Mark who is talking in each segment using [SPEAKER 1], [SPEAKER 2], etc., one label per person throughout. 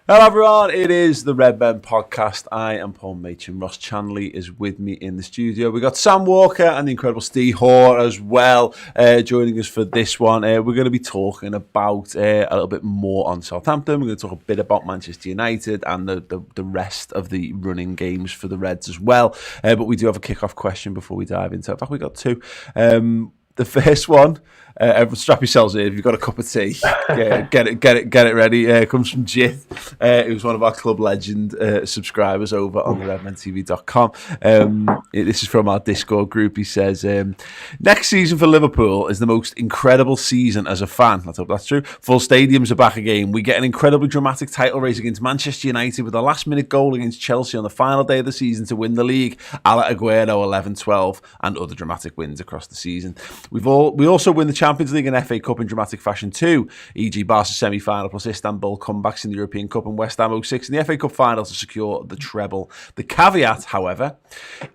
[SPEAKER 1] Hello everyone, it is the Redmen Podcast. I am Paul Machin. Ross Chanley is with me in the studio. We've got Sam Walker and the incredible Steve Hoare as well joining us for this one. We're going to be talking about a little bit more on Southampton. We're going to talk a bit about Manchester United and the rest of the running games for the Reds as well. But we do have a kick-off question before we dive into it. In fact, we've got two. The first one, strap yourselves in. If you've got a cup of tea, get it ready. It comes from Jit, who's one of our Club Legend subscribers over on the RMTV.com. This is from our Discord group. He says, next season for Liverpool is the most incredible season as a fan. Let's hope that's true. Full stadiums are back again. We get an incredibly dramatic title race against Manchester United with a last-minute goal against Chelsea on the final day of the season to win the league, a la Aguero 11-12, and other dramatic wins across the season. We also win the Champions League and FA Cup in dramatic fashion too, e.g. Barca semi-final plus Istanbul comebacks in the European Cup and West Ham 06 in the FA Cup final to secure the treble. The caveat, however,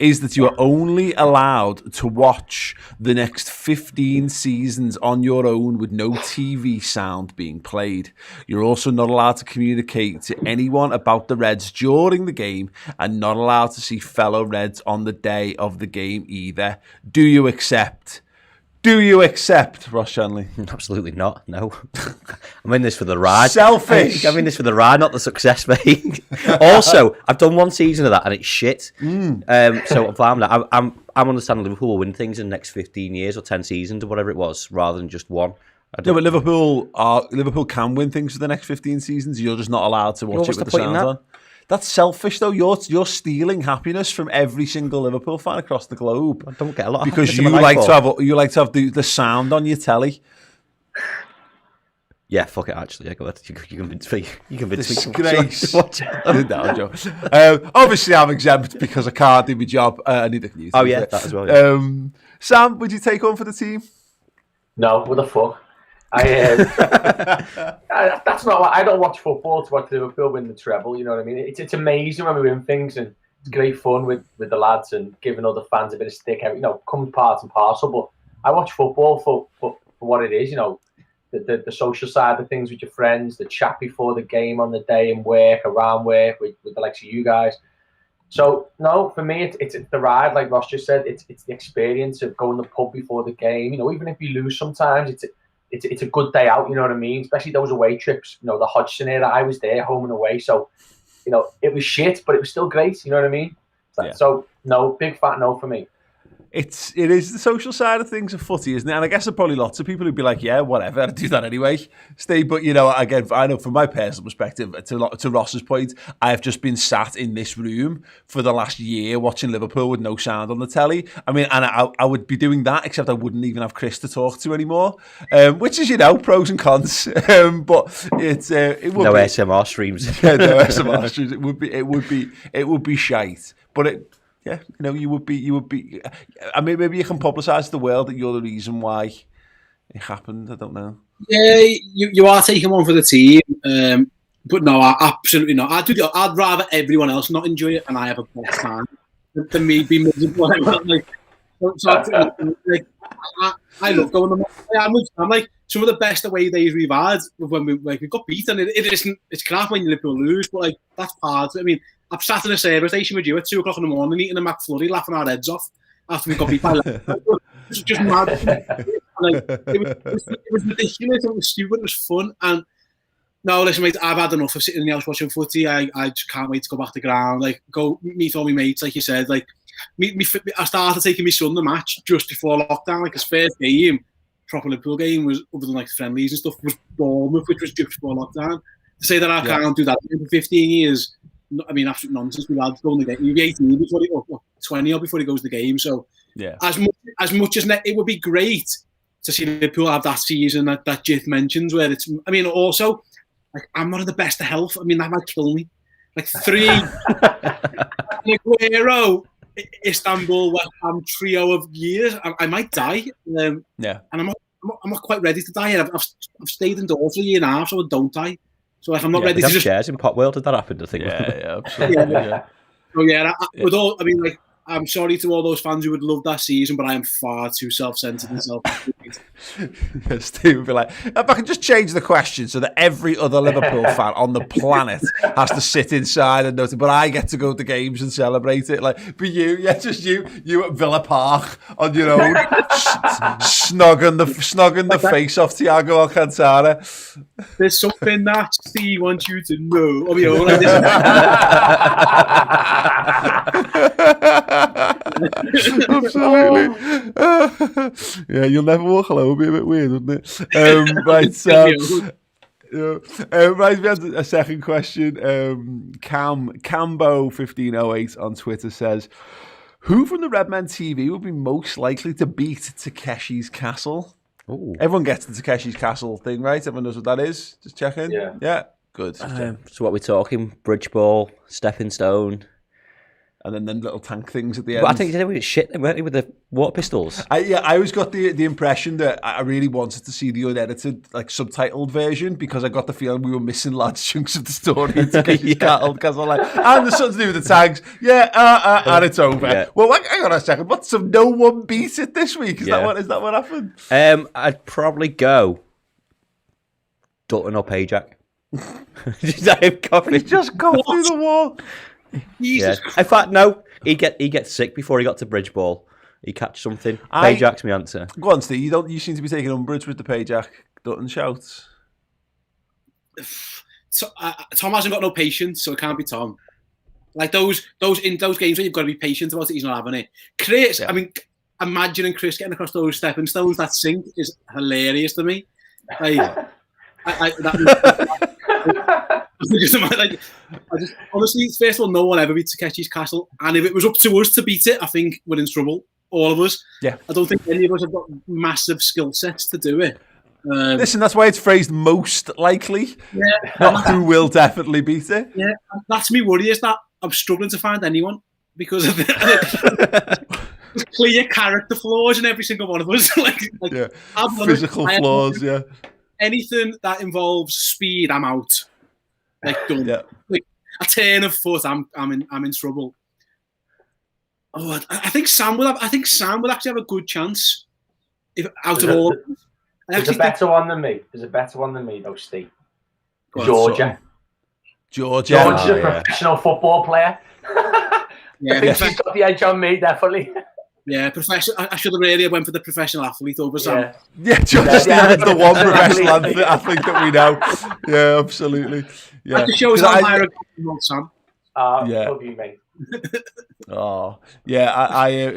[SPEAKER 1] is that you are only allowed to watch the next 15 seasons on your own with no TV sound being played. You're also not allowed to communicate to anyone about the Reds during the game and not allowed to see fellow Reds on the day of the game either. Do you accept? Do you accept, Ross Shanley?
[SPEAKER 2] Absolutely not, no. I'm in this for the ride.
[SPEAKER 1] Selfish!
[SPEAKER 2] I'm in this for the ride, not the success, mate. Also, I've done one season of that and it's shit. So I'm fine with that. I'm understanding Liverpool will win things in the next 15 years or 10 seasons or whatever it was, rather than just one.
[SPEAKER 1] No, but Liverpool can win things for the next 15 seasons. You're just not allowed to watch it with the sound on. That's selfish, though. You're stealing happiness from every single Liverpool fan across the globe.
[SPEAKER 2] I don't get a lot of
[SPEAKER 1] because you like to have the sound on your telly.
[SPEAKER 2] Yeah, fuck it. Actually, you convince me. You convince me.
[SPEAKER 1] Disgrace. No, obviously, I'm exempt because I can't do my job. I need a community.
[SPEAKER 2] Oh yeah, that as well. Yeah.
[SPEAKER 1] Sam, would you take one for the team?
[SPEAKER 3] No, what the fuck? That's not what I don't watch football to watch Liverpool win the treble. You know what I mean? It's amazing when we win things, and it's great fun with the lads and giving other fans a bit of stick. Comes part and parcel. But I watch football for what it is. You know, the social side of things with your friends, the chat before the game on the day, and around work with the likes of you guys. So no, for me, it's the ride, like Ross just said. It's the experience of going to the pub before the game. You know, even if you lose, sometimes it's a good day out, you know what I mean? Especially those away trips, you know, the Hodgson era, I was there, home and away. So, you know, it was shit, but it was still great, you know what I mean? So no, big fat no for me.
[SPEAKER 1] It is the social side of things of footy, isn't it? And I guess there are probably lots of people who'd be like, yeah, whatever, I'd do that anyway, Steve. But, you know, again, I know from my personal perspective, to Ross's point, I've just been sat in this room for the last year watching Liverpool with no sound on the telly. I mean, and I would be doing that, except I wouldn't even have Chris to talk to anymore, which is, you know, pros and cons. But it would
[SPEAKER 2] no
[SPEAKER 1] be,
[SPEAKER 2] SMR streams.
[SPEAKER 1] Yeah, no SMR streams. It would be shite. But yeah, you know, you would be. I mean, maybe you can publicise to the world that you're the reason why it happened. I don't know.
[SPEAKER 4] Yeah, you are taking one for the team, but no, absolutely not. I'd rather everyone else not enjoy it, and I have a best time than me be miserable. I love going on. I'm like some of the best away days we've had when we got beaten. It's crap when Liverpool lose, but like that's part. I mean, I'm sat in a service station with you at 2:00 in the morning eating a McFlurry, laughing our heads off after we got beat by It's just mad. It was ridiculous. It was stupid. It was fun. And no, listen, mate, I've had enough of sitting in the house watching footy. I just can't wait to go back to the ground. Like, go meet all my mates, like you said. Like, I started taking my son the match just before lockdown. Like, his first game, proper Liverpool game, was, other than like friendlies and stuff, was Bournemouth, which was just before lockdown. To say that I can't do that for 15 years, I mean, absolute nonsense. We had going to the game. You'll be 18 before or 20 or before he goes to the game. So,
[SPEAKER 1] yeah,
[SPEAKER 4] as much as it would be great to see Liverpool have that season that Jith mentions, where it's. I mean, also, like, I'm not in the best of health. I mean, that might kill me. Like 3 Aguero, Istanbul, West Ham trio of years. I might die.
[SPEAKER 1] Yeah,
[SPEAKER 4] and I'm not quite ready to die yet. I've stayed indoors for a year and a half, so I don't die. So like, I'm not ready to just
[SPEAKER 2] shares in Pot World. Did that happen? I think.
[SPEAKER 1] Yeah, absolutely.
[SPEAKER 4] With all, I mean, like, I'm sorry to all those fans who would love that season, but I am far too self-centered and self.
[SPEAKER 1] Steve would be like, if I can just change the question so that every other Liverpool fan on the planet has to sit inside and notice, but I get to go to games and celebrate it. Like, but you, just you at Villa Park on your own, snogging the face off Thiago Alcantara.
[SPEAKER 4] There's something that Steve wants you to know. Of your own, like this.
[SPEAKER 1] Absolutely. Yeah, you'll never walk alone. It'll be a bit weird, wouldn't it? Right, right, we have a second question. Cambo1508 on Twitter says, who from the Redmen TV would be most likely to beat Takeshi's Castle?
[SPEAKER 2] Ooh.
[SPEAKER 1] Everyone gets the Takeshi's Castle thing, right? Everyone knows what that is? Just checking. Yeah. Good.
[SPEAKER 2] So what we're talking, bridge ball, stepping stone.
[SPEAKER 1] And then little tank things at the end.
[SPEAKER 2] But I think they did shit, weren't they, with the water pistols?
[SPEAKER 1] I always got the impression that I really wanted to see the unedited, like subtitled version, because I got the feeling we were missing large chunks of the story to get because I'm like, and there's something to do with the tags, and it's over. Yeah. Well, hang on a second, what? So no one beat it this week? Is that what happened?
[SPEAKER 2] I'd probably go Dutton or Pajak. Just go through
[SPEAKER 1] the wall.
[SPEAKER 4] Jesus.
[SPEAKER 2] In fact, no, he gets sick before he got to bridge ball. He catch something. Pajak's my answer.
[SPEAKER 1] Go on, Steve. You seem to be taking umbrage with the Pajak Dutton shouts.
[SPEAKER 4] So, Tom hasn't got no patience, so it can't be Tom. Like those games where you've got to be patient about it, he's not having it. Chris, I mean, imagining Chris getting across those stepping stones, that sink is hilarious to me. Like, honestly, first of all, no one ever beat Takeshi's Castle, and if it was up to us to beat it, I think we're in trouble, all of us.
[SPEAKER 1] Yeah,
[SPEAKER 4] I don't think any of us have got massive skill sets to do it.
[SPEAKER 1] Listen, that's why it's phrased most likely. Yeah, not who will definitely beat it.
[SPEAKER 4] Yeah, that's me worry, is that I'm struggling to find anyone because of there's clear character flaws in every single one of us.
[SPEAKER 1] Physical flaws. Yeah.
[SPEAKER 4] Anything that involves speed, I'm out. Like done. Yeah. Like a turn of foot, I'm in trouble. Oh, I think Sam will actually have a good chance. If out of all,
[SPEAKER 3] there's a better one than me. Though, Steve. Georgia.
[SPEAKER 1] Georgia's
[SPEAKER 3] a professional football player.
[SPEAKER 4] Yeah,
[SPEAKER 3] I think she's got the edge on me, definitely.
[SPEAKER 4] Yeah, professional. I should have really went for the professional athlete over Sam.
[SPEAKER 1] Yeah, just the one professional athlete that we know. Yeah, absolutely. Yeah,
[SPEAKER 4] that just shows how high regard you want Sam.
[SPEAKER 3] Love you, mate.
[SPEAKER 1] Oh, yeah, I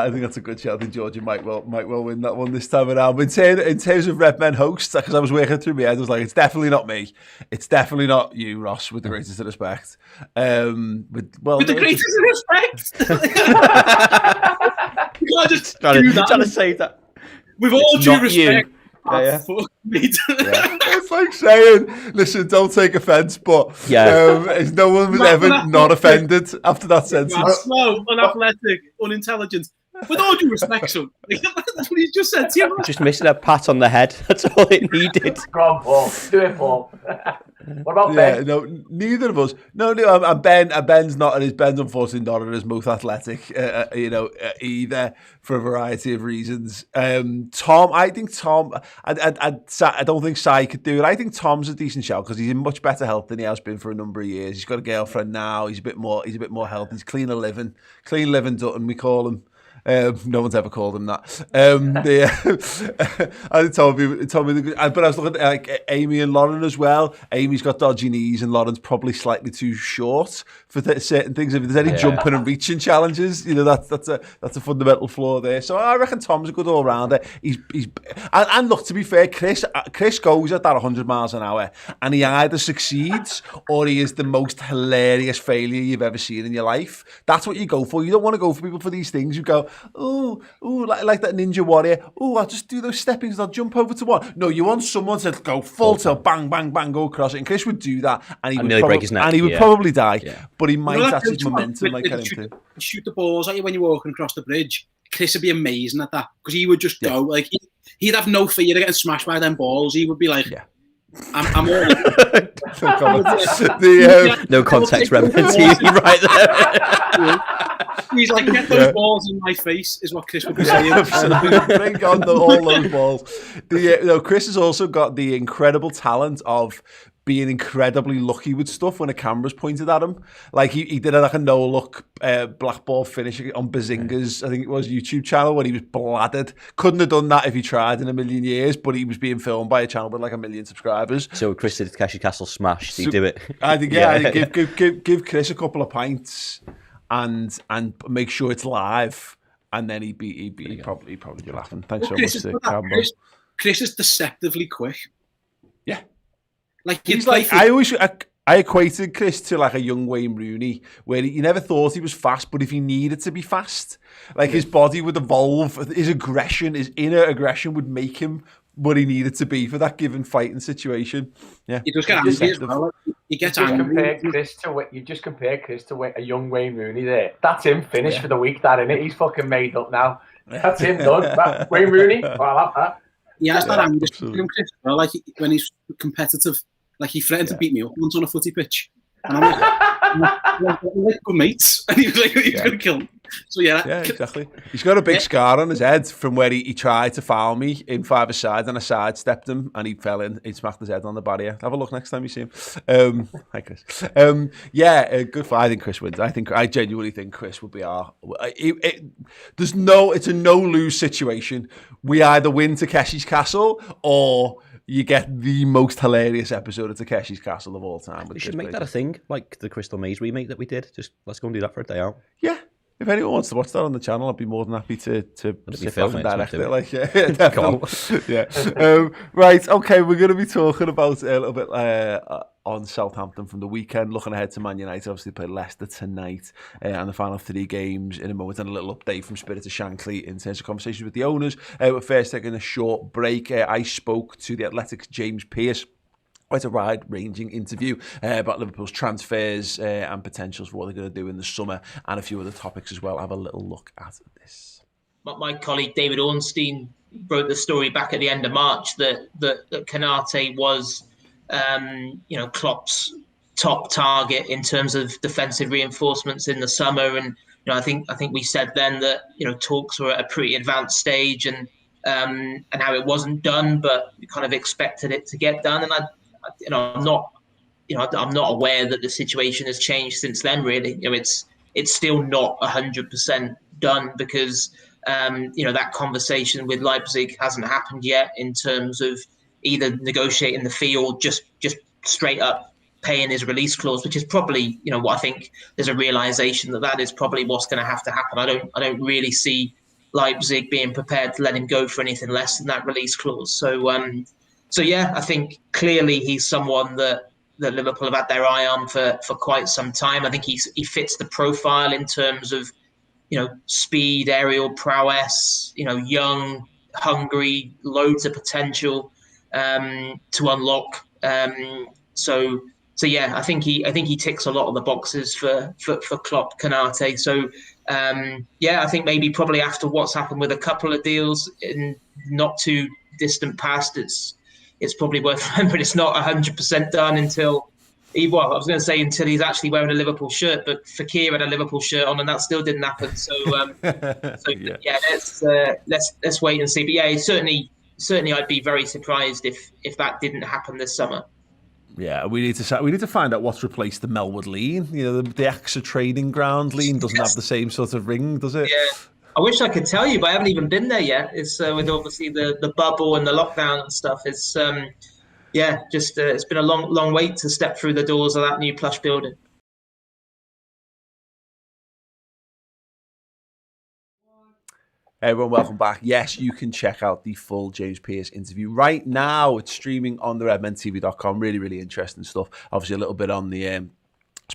[SPEAKER 1] think that's a good shout. I think Georgia might well win that one this time around. But in terms of Redmen hosts, because I was working through my head, I was like, it's definitely not me. It's definitely not you, Ross, with the greatest of respect.
[SPEAKER 4] With the greatest of respect? You can't just do that.
[SPEAKER 2] Trying to say that.
[SPEAKER 4] With all due respect.
[SPEAKER 1] Fuck me. It's like saying, listen, don't take offence, but no one was ever not offended after that sentence.
[SPEAKER 4] Slow, unathletic, unintelligent. With all due respect, son. That's what he just said to you.
[SPEAKER 2] Just missing a pat on the head. That's all it needed.
[SPEAKER 3] Go on, Paul. Do it, Paul. What about Ben?
[SPEAKER 1] No, neither of us. No, and Ben's unfortunately not at his most athletic, either, for a variety of reasons. Tom, I think Tom, I don't think Sai could do it. I think Tom's a decent shout because he's in much better health than he has been for a number of years. He's got a girlfriend now. He's a bit more healthy. He's clean living Dutton, we call him. No one's ever called him that. I told me, but I was looking at Amy and Lauren as well. Amy's got dodgy knees, and Lauren's probably slightly too short for certain things. If there's any jumping and reaching challenges, that's a fundamental flaw there. So I reckon Tom's a good all rounder. And look, to be fair, Chris goes at that 100 miles an hour, and he either succeeds or he is the most hilarious failure you've ever seen in your life. That's what you go for. You don't want to go for people for these things. You go, like that Ninja Warrior. I'll just do those steppings. I'll jump over to one. No, you want someone to go full tilt, bang, bang, bang, go across it. And Chris would do that, and he would
[SPEAKER 2] break his neck.
[SPEAKER 1] And he would probably die, but he might catch his momentum like
[SPEAKER 4] shoot the balls at you when you're walking across the bridge. Chris would be amazing at that because he would just go he'd have no fear of getting smashed by them balls. He would be like, I'm all
[SPEAKER 2] No context, Redmen TV right there.
[SPEAKER 4] He's like, get those balls in my face, is what Chris would be saying.
[SPEAKER 1] Bring on all those balls. Chris has also got the incredible talent of being incredibly lucky with stuff when a camera's pointed at him. Like he did like a no-look black ball finish on Bazinga's, I think it was, YouTube channel when he was bladdered. Couldn't have done that if he tried in a million years, but he was being filmed by a channel with like 1 million subscribers.
[SPEAKER 2] So Chris did Takeshi Castle smash. Did he do it?
[SPEAKER 1] I think, I think give Chris a couple of pints and make sure it's live, and then he'd probably be laughing. Thanks so much to Campbell.
[SPEAKER 4] Chris is deceptively quick.
[SPEAKER 1] Yeah.
[SPEAKER 4] Like
[SPEAKER 1] he's like, I equated Chris to like a young Wayne Rooney, where you never thought he was fast, but if he needed to be fast, like his body would evolve, his aggression, his inner aggression would make him what he needed to be for that given fighting situation. Yeah,
[SPEAKER 4] he does get angry as well. He gets angry.
[SPEAKER 3] You just compare Chris to a young Wayne Rooney there. That's him finished for the week, that, innit? He's fucking made up now. That's him done. Wayne Rooney, I love that.
[SPEAKER 4] He has that anger in him, Chris. Well, like when he's competitive, like he threatened to beat me up once on a footy pitch, and I'm like, we're good mates, and he was like, he's going to kill me. So yeah,
[SPEAKER 1] exactly. He's got a big scar on his head from where he tried to foul me in 5-a-side, and I sidestepped him, and he fell in. He smacked his head on the barrier. Have a look next time you see him. Hi, Chris. Good fight. I think Chris wins. I genuinely think Chris would be our. It's a no-lose situation. We either win Takeshi's Castle or you get the most hilarious episode of Takeshi's Castle of all time.
[SPEAKER 2] We should make that a thing, like the Crystal Maze remake that we did. Just let's go and do that for a day out.
[SPEAKER 1] Yeah. If anyone wants to watch that on the channel, I'd be more than happy to sit back and direct it. Like, right, okay, we're going to be talking about a little bit on Southampton from the weekend, looking ahead to Man United. Obviously, play Leicester tonight and the final 3 games in a moment, and a little update from Spirit of Shankly in terms of conversations with the owners. We're first taking a short break. I spoke to the Athletic's James Pearce. Quite a wide-ranging interview about Liverpool's transfers and potentials for what they're going to do in the summer, and a few other topics as well. Have a little look at this.
[SPEAKER 5] My colleague David Ornstein wrote the story back at the end of March that Konate was, Klopp's top target in terms of defensive reinforcements in the summer, and I think we said then that talks were at a pretty advanced stage, and how it wasn't done, but we kind of expected it to get done, and I'm not aware that the situation has changed since then. Really, it's still not 100% done because that conversation with Leipzig hasn't happened yet in terms of either negotiating the fee or just straight up paying his release clause, which is probably what I think there's a realization that is probably what's going to have to happen. I don't really see Leipzig being prepared to let him go for anything less than that release clause. So yeah, I think clearly he's someone that Liverpool have had their eye on for quite some time. I think he fits the profile in terms of, speed, aerial prowess, young, hungry, loads of potential to unlock. So yeah, I think he ticks a lot of the boxes for Klopp, Konate. So I think maybe probably after what's happened with a couple of deals in not too distant past, it's probably worth remembering it's not 100% done until he's actually wearing a Liverpool shirt, but Fekir had a Liverpool shirt on and that still didn't happen. So let's wait and see. But yeah, certainly I'd be very surprised if that didn't happen this summer.
[SPEAKER 1] Yeah, we need to find out what's replaced the Melwood Lean. The AXA training ground lean doesn't have the same sort of ring, does it?
[SPEAKER 5] Yeah. I wish I could tell you, but I haven't even been there yet. It's with obviously the bubble and the lockdown and stuff. It's it's been a long wait to step through the doors of that new plush building.
[SPEAKER 1] Hey everyone, welcome back. Yes, you can check out the full James Pearce interview right now. It's streaming on the RedmenTV.com. Really, really interesting stuff. Obviously, a little bit on the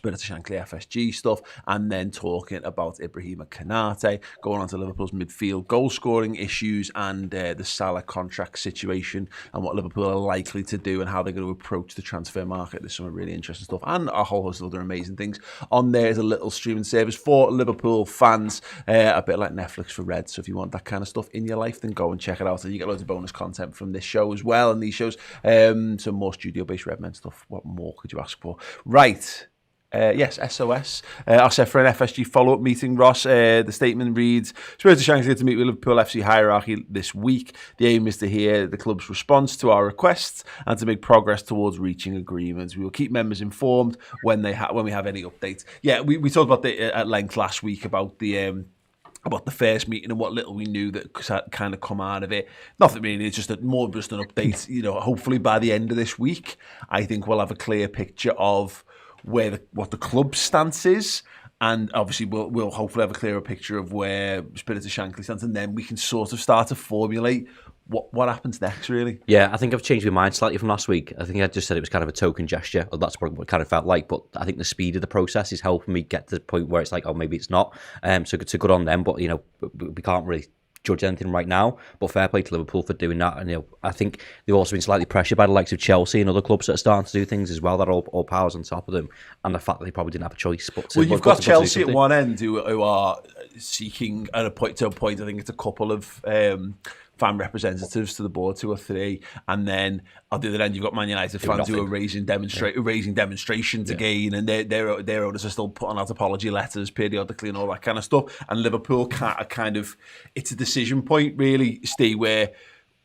[SPEAKER 1] Spirit of Shankly FSG stuff, and then talking about Ibrahima Konate, going on to Liverpool's midfield goal scoring issues and the Salah contract situation and what Liverpool are likely to do and how they're going to approach the transfer market. There's some really interesting stuff and a whole host of other amazing things. On there is a little streaming service for Liverpool fans, a bit like Netflix for Red. So if you want that kind of stuff in your life, then go and check it out. And you get loads of bonus content from this show as well and these shows. Some more studio-based Redmen stuff. What more could you ask for? Right. Yes, SOS. I said for an FSG follow-up meeting, Ross. The statement reads, Spirit of Shankly to meet with Liverpool FC hierarchy this week. The aim is to hear the club's response to our requests and to make progress towards reaching agreements. We will keep members informed when we have any updates. Yeah, we talked about at length last week about the first meeting and what little we knew that kind of come out of it. Nothing really, it's just more just an update. Hopefully by the end of this week, I think we'll have a clear picture of what the club's stance is, and obviously we'll hopefully have a clearer picture of where Spirit of Shankly stands, and then we can sort of start to formulate what happens next, really.
[SPEAKER 2] Yeah, I think I've changed my mind slightly from last week. I think I just said it was kind of a token gesture, or that's what it kind of felt like, but I think the speed of the process is helping me get to the point where it's like, oh, maybe it's not. So it's good on them, but, we can't really judge anything right now, but fair play to Liverpool for doing that. And I think they've also been slightly pressured by the likes of Chelsea and other clubs that are starting to do things as well, that are all powers on top of them, and the fact that they probably didn't have a choice. But
[SPEAKER 1] you've got Chelsea at one end who are seeking at a point. I think it's a couple of fan representatives to the board, 2 or 3, and then on the other end you've got Man United fans who are raising demonstrations again, and their owners are still putting out apology letters periodically and all that kind of stuff. And Liverpool kind of, it's a decision point really, Steve, where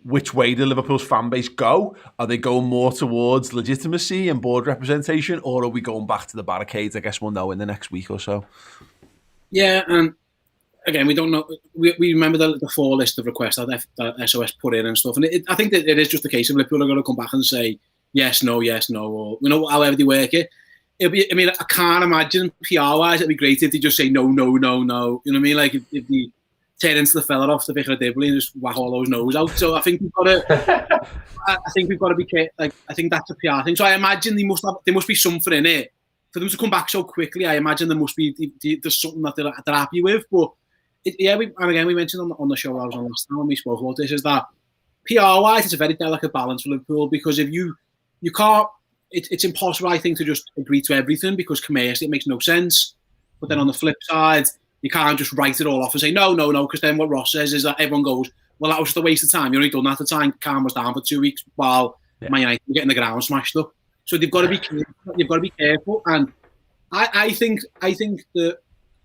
[SPEAKER 1] which way do Liverpool's fan base go? Are they going more towards legitimacy and board representation, or are we going back to the barricades? I guess we'll know in the next week or so.
[SPEAKER 4] Yeah, and again, we don't know. We remember the 4 list of requests that SOS put in and stuff, and I think that it is just a case of Liverpool are going to come back and say yes, no, or however they work it. It'll be. I mean, I can't imagine PR-wise it'd be great if they just say no. You know what I mean? Like if they turn into the fella off the Vicar of Dibley and just whack all those nose out. So I think we've got to. I think we've got to be careful. Like I think that's a PR thing. So I imagine there must be something in it for them to come back so quickly. I imagine there must be there's something that they're happy with, but. We mentioned on the show I was on last time when we spoke about this, is that PR-wise it's a very delicate balance for Liverpool, because if you can't, it's impossible, I think, to just agree to everything, because commercially it makes no sense. But then on the flip side, you can't just write it all off and say no, because then what Ross says is that everyone goes, well, that was just a waste of time. You only done that at the time Calm was down for 2 weeks while Man United were getting the ground smashed up. So they've got to be careful. You've got to be careful, and I think that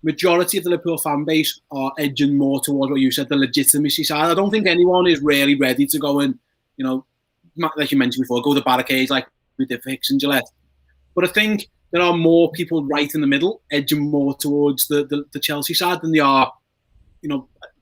[SPEAKER 4] majority of the Liverpool fan base are edging more towards what you said, the legitimacy side. I don't think anyone is really ready to go and, like you mentioned before, go to the barricades like we did for Hicks and Gillette. But I think there are more people right in the middle, edging more towards the Chelsea side than they are,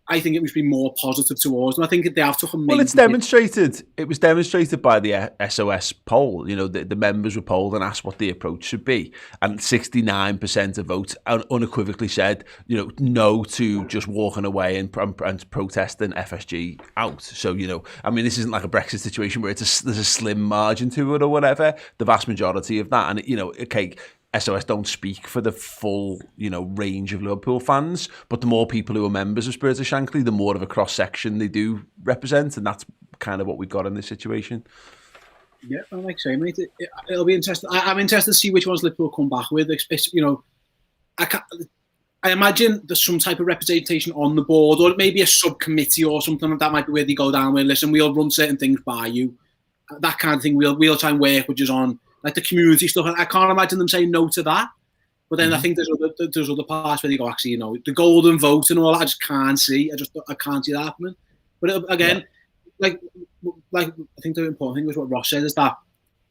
[SPEAKER 4] I think it must be more positive towards them. I think they have to.
[SPEAKER 1] Well, it's demonstrated. It was demonstrated by the SOS poll. The members were polled and asked what the approach should be, and 69% of votes unequivocally said, no to just walking away and protesting FSG out. So, this isn't like a Brexit situation where there's a slim margin to it or whatever. The vast majority of that, and okay. SOS don't speak for the full, range of Liverpool fans, but the more people who are members of Spirit of Shankly, the more of a cross-section they do represent, and that's kind of what we've got in this situation.
[SPEAKER 4] Yeah, like I say, mate, it'll be interesting. I'm interested to see which ones Liverpool come back with. I imagine there's some type of representation on the board, or maybe a subcommittee or something. That might be where they go down with, listen, we'll run certain things by you. That kind of thing. We'll try and work with you on, like the community stuff. I can't imagine them saying no to that. But then I think there's other parts where they go, actually, the golden vote and all that, I just can't see. I can't see that happening. But again, like I think the important thing was what Ross said, is that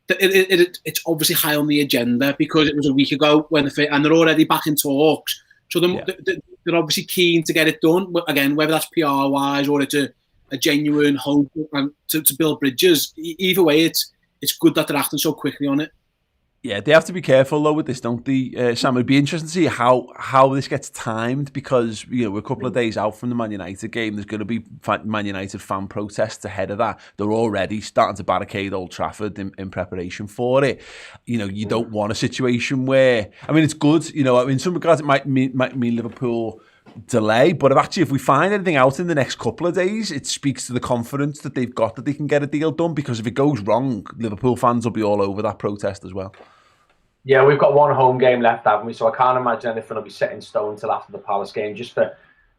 [SPEAKER 4] it's obviously high on the agenda because it was a week ago and they're already back in talks. So they're obviously keen to get it done. But again, whether that's PR wise or it's a genuine hope and to build bridges, either way, it's good that they're acting so quickly on it.
[SPEAKER 1] Yeah, they have to be careful though with this, don't they, Sam? It'd be interesting to see how this gets timed, because we're a couple of days out from the Man United game. There's going to be Man United fan protests ahead of that. They're already starting to barricade Old Trafford in preparation for it. You don't want a situation where, I mean, it's good. In some regards, it might mean Liverpool delay, but if we find anything out in the next couple of days, it speaks to the confidence that they've got that they can get a deal done, because if it goes wrong, Liverpool fans will be all over that protest as well.
[SPEAKER 3] Yeah, we've got one home game left, haven't we? So I can't imagine anything will be set in stone until after the Palace game,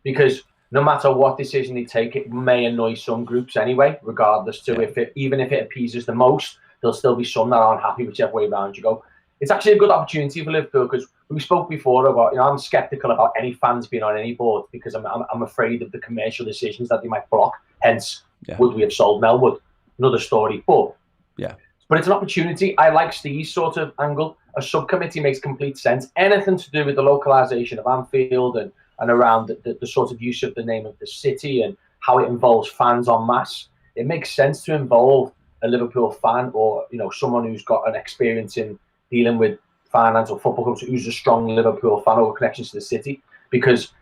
[SPEAKER 3] because no matter what decision they take, it may annoy some groups anyway, regardless to even if it appeases the most, there'll still be some that aren't happy whichever way round you go. It's actually a good opportunity for Liverpool, because we spoke before about, I'm sceptical about any fans being on any board, because I'm afraid of the commercial decisions that they might block. Hence, would we have sold Melwood? Another story. But it's an opportunity. I like Steve's sort of angle. A subcommittee makes complete sense. Anything to do with the localisation of Anfield and around the sort of use of the name of the city and how it involves fans en masse, it makes sense to involve a Liverpool fan or someone who's got an experience in dealing with finance or football clubs, who's a strong Liverpool fan or connections to the city, because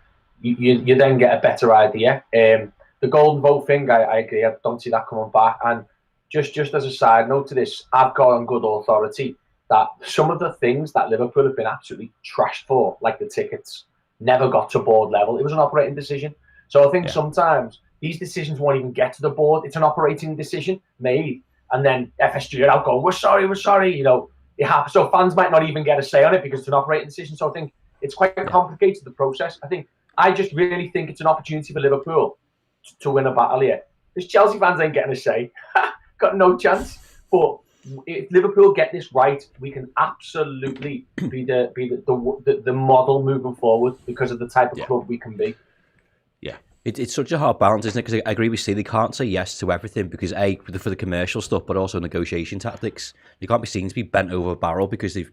[SPEAKER 3] you then get a better idea. The golden vote thing, I agree. I don't see that coming back. And just as a side note to this, I've got on good authority that some of the things that Liverpool have been absolutely trashed for, like the tickets, never got to board level. It was an operating decision. So I think sometimes these decisions won't even get to the board. It's an operating decision made, and then FSG are out going, we're sorry. It happens. So fans might not even get a say on it because it's an operating decision. So I think it's quite complicated, the process. I just really think it's an opportunity for Liverpool to win a battle here. Because Chelsea fans ain't getting a say. Got no chance. But if Liverpool get this right, we can absolutely be the model moving forward because of the type of club we can be.
[SPEAKER 2] Yeah. It's such a hard balance, isn't it? Because I agree with Steve, they can't say yes to everything because for the commercial stuff, but also negotiation tactics. You can't be seen to be bent over a barrel because they've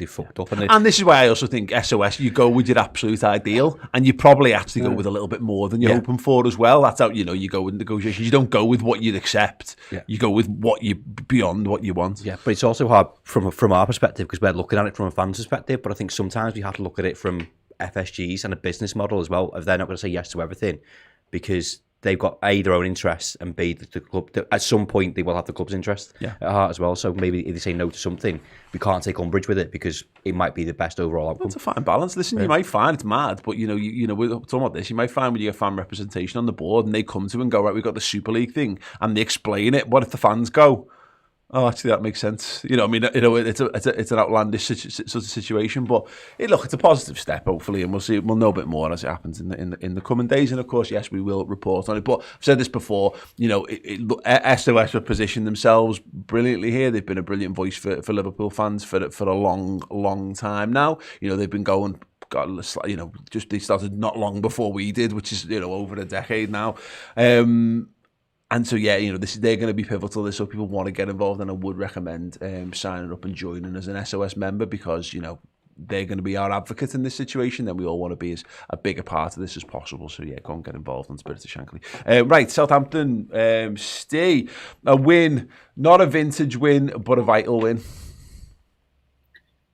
[SPEAKER 2] fucked up.
[SPEAKER 1] And this is why I also think SOS, you go with your absolute ideal, and you probably actually go with a little bit more than you're hoping for as well. That's how you go with negotiations. You don't go with what you'd accept. Yeah. You go with what you beyond what you want.
[SPEAKER 2] Yeah, but it's also hard from our perspective because we're looking at it from a fan's perspective. But I think sometimes we have to look at it from FSGs and a business model as well. If they're not going to say yes to everything, because they've got A, their own interests, and B, the club, at some point they will have the club's interest at heart as well. So maybe if they say no to something, we can't take umbrage with it because it might be the best overall outcome.
[SPEAKER 1] It's a fine balance. Listen, you might find it's mad, but we're talking about this. You might find when you get fan representation on the board and they come to and go, right, we've got the Super League thing, and they explain it. What if the fans go, oh, actually, that makes sense. It's an outlandish sort of situation, but it's a positive step, hopefully, and we'll know a bit more as it happens in the coming days. And of course, yes, we will report on it. But I've said this before. SOS have positioned themselves brilliantly here. They've been a brilliant voice for Liverpool fans for a long time now. They've been going. They started not long before we did, which is over a decade now. And so, they're going to be pivotal. So people want to get involved, and I would recommend signing up and joining as an SOS member because, they're going to be our advocate in this situation. Then we all want to be as a bigger part of this as possible. So, go and get involved on Spirit of Shankly. Right, Southampton, stay. A win, not a vintage win, but a vital win.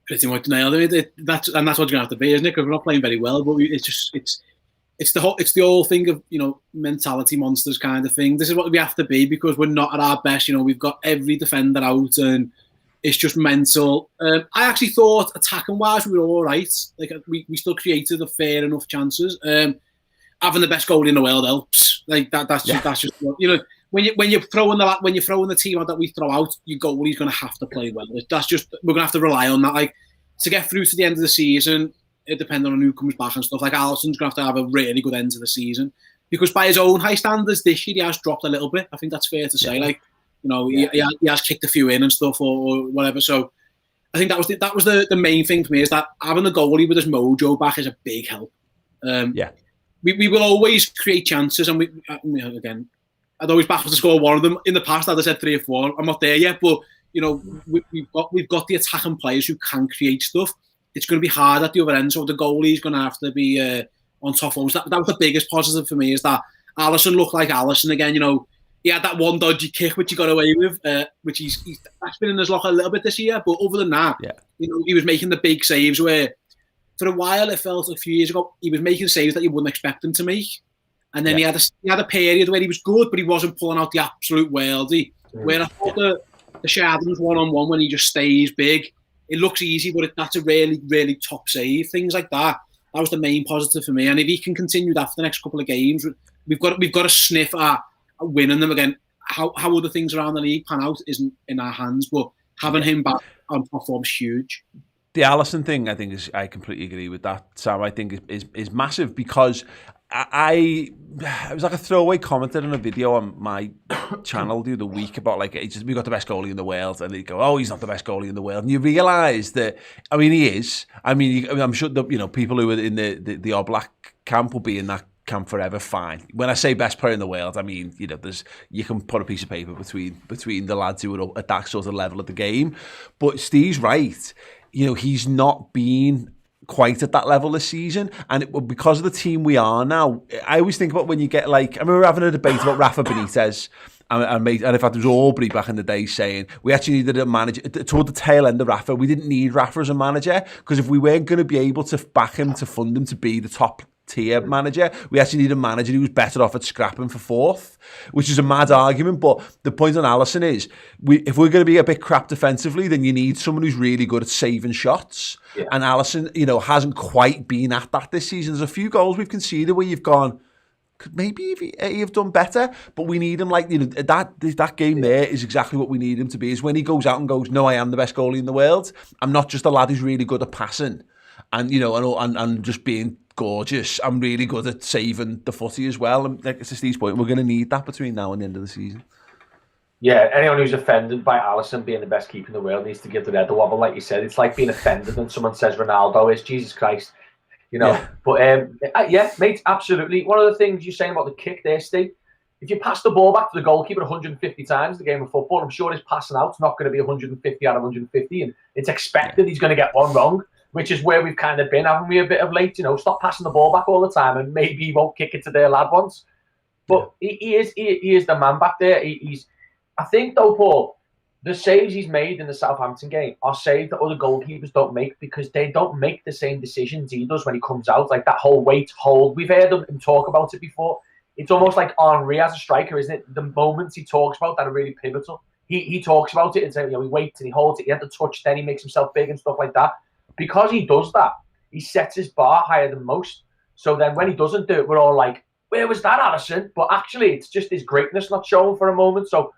[SPEAKER 4] Pretty much nailed it. That's what you're going to have to be, isn't it? Because we're not playing very well, but it's the whole thing of mentality monsters kind of thing. This is what we have to be because we're not at our best. We've got every defender out and it's just mental. I actually thought attacking wise we were all right. Like we still created a fair enough chances. Having the best goalie in the world helps. Like that's just when you're throwing the team out that we throw out, your goalie's going to have to play well. That's just we're going to have to rely on that. Like to get through to the end of the season. It depends on who comes back and stuff. Like Alisson's going to have a really good end to the season because by his own high standards this year he has dropped a little bit. I think that's fair to say. Like he has kicked a few in and stuff or whatever. So I think that was the main thing for me is that having the goalie with his mojo back is a big help. We will always create chances and again I'd always back us to score one of them. In the past I'd have said 3 or 4. I'm not there yet, but we've got the attacking players who can create stuff. It's going to be hard at the other end, so the goalie's going to have to be on top of us. That was the biggest positive for me is that Alisson looked like Alisson again. he had that one dodgy kick which he got away with, which that's been in his locker a little bit this year. But other than that, he was making the big saves where, for a while, it felt a few years ago, he was making saves that you wouldn't expect him to make. And then he had a period where he was good, but he wasn't pulling out the absolute worldie. Where I thought the Shadens one-on-one, when he just stays big, it looks easy, but that's a really, really top save. Things like that. That was the main positive for me. And if he can continue that for the next couple of games, we've got to sniff at winning them again. How other things around the league pan out isn't in our hands, but having him back on top form is huge.
[SPEAKER 1] The Alisson thing, I think, I completely agree with that, Sam. I think is massive because it was like a throwaway commented on a video on my channel the other week about like we got the best goalie in the world, and they go, "Oh, he's not the best goalie in the world," and you realise that. I mean, he is. I mean, I'm sure that people who are in the Oblak camp will be in that camp forever. Fine. When I say best player in the world, I mean you can put a piece of paper between the lads who are at that sort of level of the game. But Steve's right. He's not been quite at that level this season, and because of the team we are now, I always think about when you get like, I remember having a debate about Rafa Benitez, and in fact it was Aubrey back in the day saying we actually needed a manager toward the tail end of Rafa. We didn't need Rafa as a manager because if we weren't going to be able to back him to fund him to be the top tier manager, we actually need a manager who was better off at scrapping for fourth, which is a mad argument. But the point on Alisson is, if we're going to be a bit crap defensively, then you need someone who's really good at saving shots. Yeah. And Alisson, hasn't quite been at that this season. There's a few goals we've conceded where you've gone, could maybe he have done better, but we need him that game there is exactly what we need him to be, is when he goes out and goes, no, I am the best goalie in the world. I'm not just a lad who's really good at passing and and just being gorgeous. I'm really good at saving the footy as well. And like to Steve's point, we're going to need that between now and the end of the season. Yeah,
[SPEAKER 3] anyone who's offended by Alisson being the best keeper in the world needs to give the head a wobble. Like you said, it's like being offended when someone says Ronaldo is. Jesus Christ, Yeah. But mate, absolutely. One of the things you're saying about the kick there, Steve, if you pass the ball back to the goalkeeper 150 times in the game of football, I'm sure his passing out's not going to be 150 out of 150, and it's expected he's going to get one wrong, which is where we've kind of been, haven't we, a bit of late? Stop passing the ball back all the time, and maybe he won't kick it to their lad once. But he is the man back there. I think, though, Paul, the saves he's made in the Southampton game are saves that other goalkeepers don't make because they don't make the same decisions he does when he comes out, like that whole wait, hold. We've heard him talk about it before. It's almost like Henry as a striker, isn't it? The moments he talks about that are really pivotal. He talks about it and says, he waits and he holds it. He had the touch, then he makes himself big and stuff like that. Because he does that, he sets his bar higher than most. So then when he doesn't do it, we're all like, where was that, Alisson? But actually, it's just his greatness not shown for a moment. So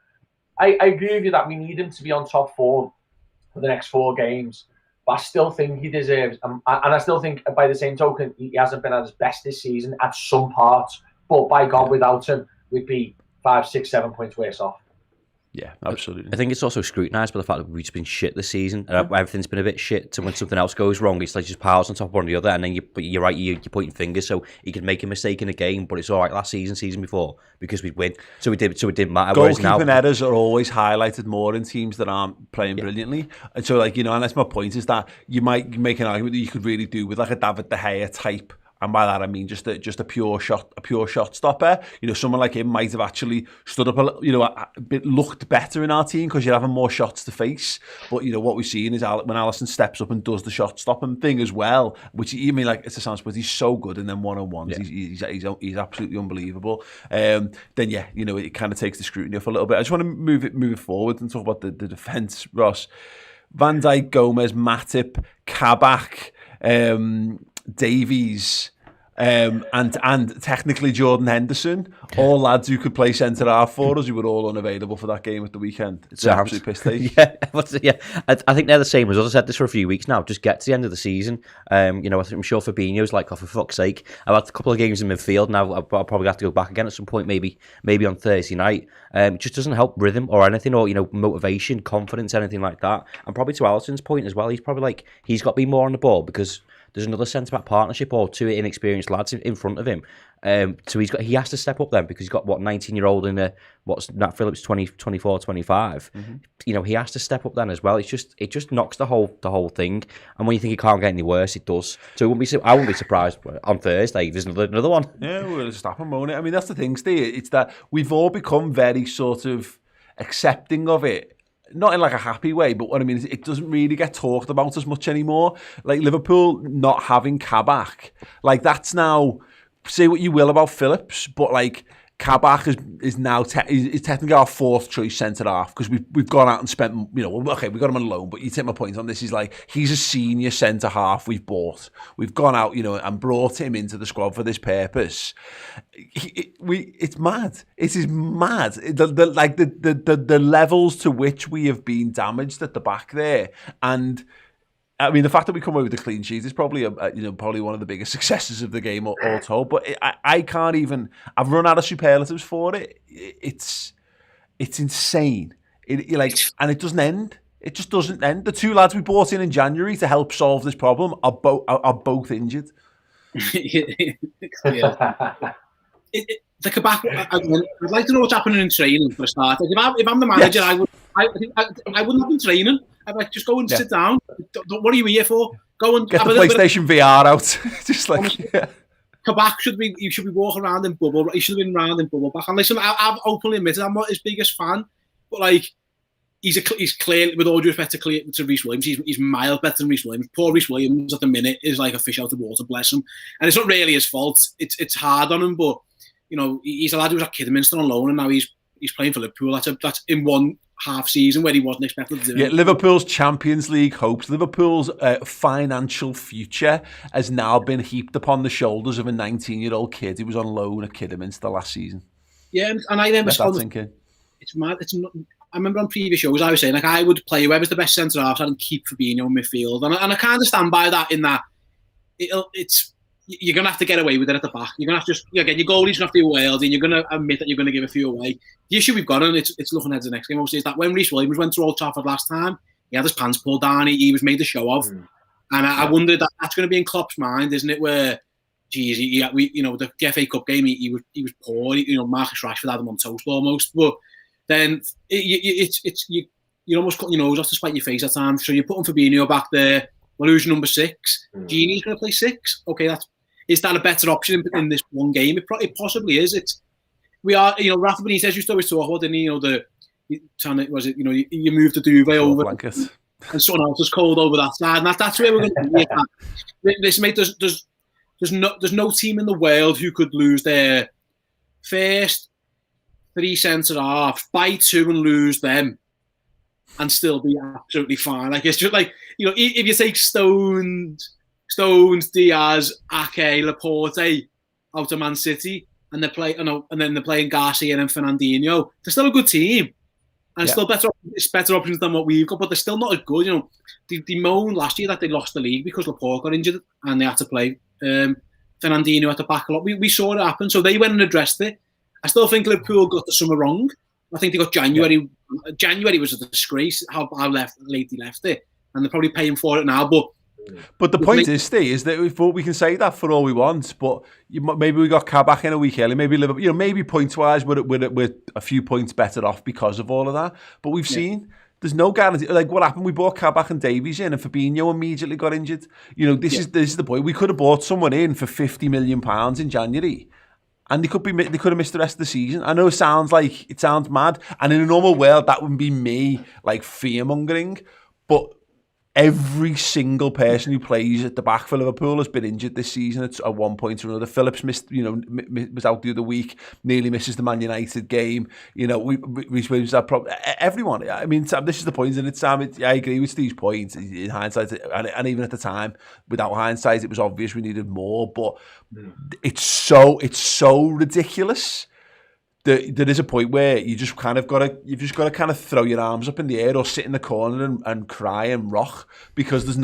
[SPEAKER 3] I agree with you that we need him to be on top form for the next 4 games. But I still think he deserves, and I still think by the same token, he hasn't been at his best this season at some parts. But by God, without him, we'd be 5, 6, 7 points worse off.
[SPEAKER 1] Yeah, absolutely.
[SPEAKER 2] I think it's also scrutinised by the fact that we've just been shit this season. Everything's been a bit shit. So when something else goes wrong, it's like just piles on top of one or the other. And then you're right, you're pointing fingers. So he could make a mistake in a game, but it's all right last season before because we'd win. So it didn't matter.
[SPEAKER 1] Goalkeeping errors are always highlighted more in teams that aren't playing brilliantly. And so, and that's my point, is that you might make an argument that you could really do with like a David De Gea type. And by that I mean just a pure shot stopper. Someone like him might have actually stood up a bit, looked better in our team because you're having more shots to face. But what we've seen is when Alisson steps up and does the shot stopping thing as well, which it's a sound sport. He's so good, and then one-on-ones, he's absolutely unbelievable. Then it kind of takes the scrutiny off a little bit. I just want to move it forward and talk about the defence, Ross. Van Dijk, Gomez, Matip, Kabak, Davies, and technically Jordan Henderson, all lads who could play centre half for us, who were all unavailable for that game at the weekend. It's an absolute piss take.
[SPEAKER 2] I think they're the same as us. I said this for a few weeks now. Just get to the end of the season. I'm sure Fabinho's like, oh, for fuck's sake. I've had a couple of games in midfield now. I'll probably have to go back again at some point, maybe on Thursday night. It just doesn't help rhythm or anything, or motivation, confidence, anything like that. And probably to Alisson's point as well, he's probably like, he's got to be more on the ball because there's another centre-back partnership or two inexperienced lads in front of him. So he has to step up then, because he's got, 19-year-old in Nat Phillips, 24, 25. Mm-hmm. He has to step up then as well. It just knocks the whole thing. And when you think it can't get any worse, it does. So I wouldn't be surprised on Thursday there's another one.
[SPEAKER 1] Yeah, we'll just stop and moan it. I mean, that's the thing, Steve. It's that we've all become very sort of accepting of it. Not in like a happy way, but what I mean is it doesn't really get talked about as much anymore. Like Liverpool not having Kabak, like that's now, say what you will about Phillips, but like Kabak is now is technically our fourth choice centre half, because we've gone out and spent, okay, we got him on loan, but you take my point on this, is like he's a senior centre half we've bought. We've gone out, and brought him into the squad for this purpose. It's mad. It is mad. The levels to which we have been damaged at the back there. And I mean, the fact that we come away with a clean sheet is probably probably one of the biggest successes of the game all told. But I can't even. I've run out of superlatives for it. It's insane. And it doesn't end. It just doesn't end. The two lads we brought in January to help solve this problem are both injured. The
[SPEAKER 4] Kabak, I'd like to know what's happening in training for a start. Like if I'm the manager, yes. I wouldn't have been training. I'd like just go and sit down. What are you here for? Go and
[SPEAKER 1] get the PlayStation VR out. Just like
[SPEAKER 4] Kabak should be walking around in bubble. He should have been around in bubble back. And listen, I've openly admitted I'm not his biggest fan, but like he's clearly, with all due respect to Rhys Williams, he's miles better than Rhys Williams. Poor Rhys Williams at the minute is like a fish out of water, bless him. And it's not really his fault. It's hard on him, but he's a lad who was at Kidderminster on loan, and now he's playing for Liverpool. That's in one half season where he wasn't expected to do it.
[SPEAKER 1] Yeah, Liverpool's Champions League hopes, Liverpool's financial future has now been heaped upon the shoulders of a 19-year-old kid who was on loan at Kidderminster last season.
[SPEAKER 4] Yeah, and I then it's mad. It's not. I remember on previous shows I was saying, like, I would play whoever's the best centre half and keep Fabinho in midfield, and I kind of stand by that. In that, you're gonna have to get away with it at the back. You're gonna have to your goalie's gonna have to be Wales, and you're gonna admit that you're gonna give a few away. The issue we've got, and it's looking ahead to the next game, obviously, is that when Rhys Williams went to Old Trafford last time, he had his pants pulled down. He was made a show of, and I wonder that's going to be in Klopp's mind, isn't it? Where, geez, the FA Cup game, he was poor. Marcus Rashford had him on toast almost, but then you're almost cutting your nose off to spite your face at times. So you're putting Fabinho back there. We're losing number 6. Gini's going to play 6. Okay, is that a better option in this one game? It possibly is. Rafa Benitez used to always talk about, didn't he? You move the duvet over
[SPEAKER 1] blanket,
[SPEAKER 4] and someone else is cold over that side, and that's where we're going to be. Listen, mate, there's no team in the world who could lose their first 3 centre halves, buy 2 and lose them, and still be absolutely fine. Like, it's just like, if you take Stones, Diaz, Ake, Laporte out of Man City, and then they're playing Garcia and Fernandinho, they're still a good team, and still better options than what we've got, but they're still not as good. They moaned last year that they lost the league because Laporte got injured and they had to play Fernandinho at the back a lot. We saw it happen, so they went and addressed it. I still think Liverpool got the summer wrong. I think they got January. Yeah. January was a disgrace how late they left it, and they're probably paying for it now.
[SPEAKER 1] But the point is, Steve, is that we can say that for all we want, but maybe we got Kabak in a week early. Maybe Liverpool, maybe points wise, we're a few points better off because of all of that. But we've seen there's no guarantee. Like what happened, we bought Kabak and Davies in, and Fabinho immediately got injured. This is the point. We could have bought someone in for £50 million in January, and they could have missed the rest of the season. I know it sounds mad, and in a normal world that wouldn't be me like fear mongering, but every single person who plays at the back for Liverpool has been injured this season at one point or another. Phillips missed, was out the other week, nearly misses the Man United game. Rhys Williams had problem. Everyone. I mean, Sam, this is the point, isn't it, Sam? I agree with Steve's point. In hindsight, and even at the time, without hindsight, it was obvious we needed more. But it's so ridiculous. There is a point where you've just got to kind of throw your arms up in the air or sit in the corner and cry and rock, because there's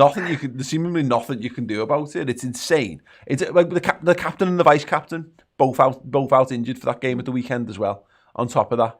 [SPEAKER 1] seemingly nothing you can do about it. It's insane. It's like the captain and the vice captain both out injured for that game at the weekend as well. On top of that,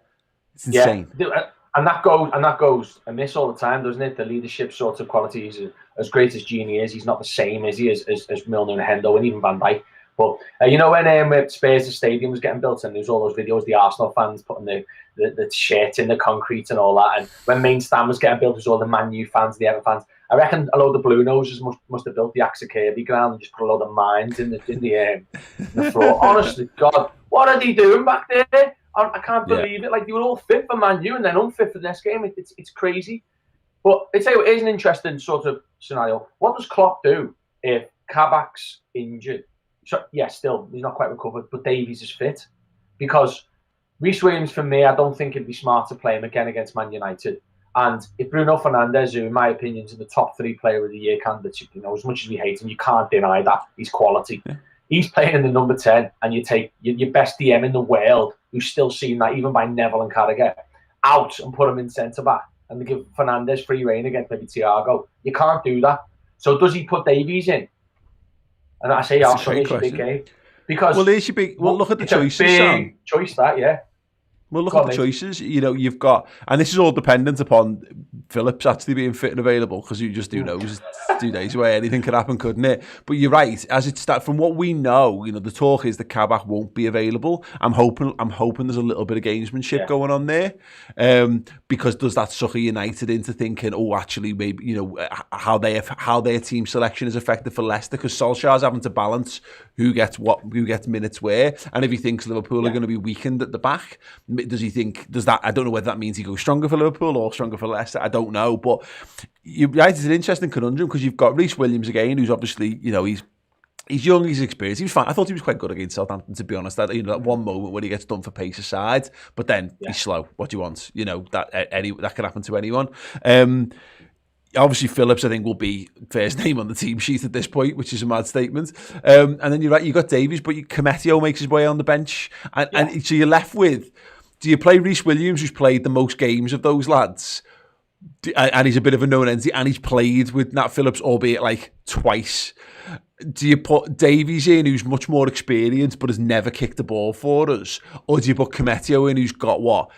[SPEAKER 1] it's insane.
[SPEAKER 3] Yeah. And that goes amiss all the time, doesn't it? The leadership sort of qualities, as great as Gini is, he's not the same, is he, as Milner and Hendo and even Van Dijk. But you know when Spurs' the stadium was getting built and there was all those videos, the Arsenal fans putting the shit in the concrete and all that, and when main stand was getting built, there was all the Man U fans, the Everton fans. I reckon a load of Blue Noses must have built the Axa Kirby ground and just put a load of mines in the floor. Honestly, God, what are they doing back there? I can't believe it. Like, they were all fit for Man U and then unfit for the next game. It's crazy. But I'd say it is an interesting sort of scenario. What does Klopp do if Kabak's injured? So, yeah, still, he's not quite recovered, but Davies is fit. Because Reece Williams, for me, I don't think it'd be smart to play him again against Man United. And if Bruno Fernandes, who in my opinion is the top 3 player of the year candidates, you know, as much as we hate him, you can't deny that he's quality. Yeah. He's playing in the number 10, and you take your best DM in the world, who's still seen that even by Neville and Carragher, out and put him in centre back, and they give Fernandes free rein against maybe Thiago. You can't do that. So does he put Davies in? And I say Arsenal is a big game because
[SPEAKER 1] look at the choices.
[SPEAKER 3] Big choice that, yeah.
[SPEAKER 1] Well, look at the choices. You know, you've got, and this is all dependent upon Phillips actually being fit and available, because you just do know it's 2 days away. Anything could happen, couldn't it? But you're right. As it starts, from what we know, you know, the talk is that Kabak won't be available. I'm hoping there's a little bit of gamesmanship going on there, because does that sucker United into thinking, oh, actually, maybe, you know, how their team selection is affected for Leicester, because Solskjaer's having to balance who gets minutes where, and if he thinks Liverpool are going to be weakened at the back. I don't know whether that means he goes stronger for Liverpool or stronger for Leicester. I don't know. But you're right, it's an interesting conundrum, because you've got Reece Williams again, who's obviously, you know, he's young, he's experienced. He was fine. I thought he was quite good against Southampton, to be honest. That, you know, that one moment when he gets done for pace aside, but then he's slow. What do you want? You know, that can happen to anyone. Obviously, Phillips, I think, will be first name on the team sheet at this point, which is a mad statement. And then you're right, you've got Davies, but Cometio makes his way on the bench. And so you're left with, do you play Reece Williams, who's played the most games of those lads, and he's a bit of a known entity, and he's played with Nat Phillips, albeit like twice? Do you put Davies in, who's much more experienced but has never kicked the ball for us? Or do you put Cometio in, who's got,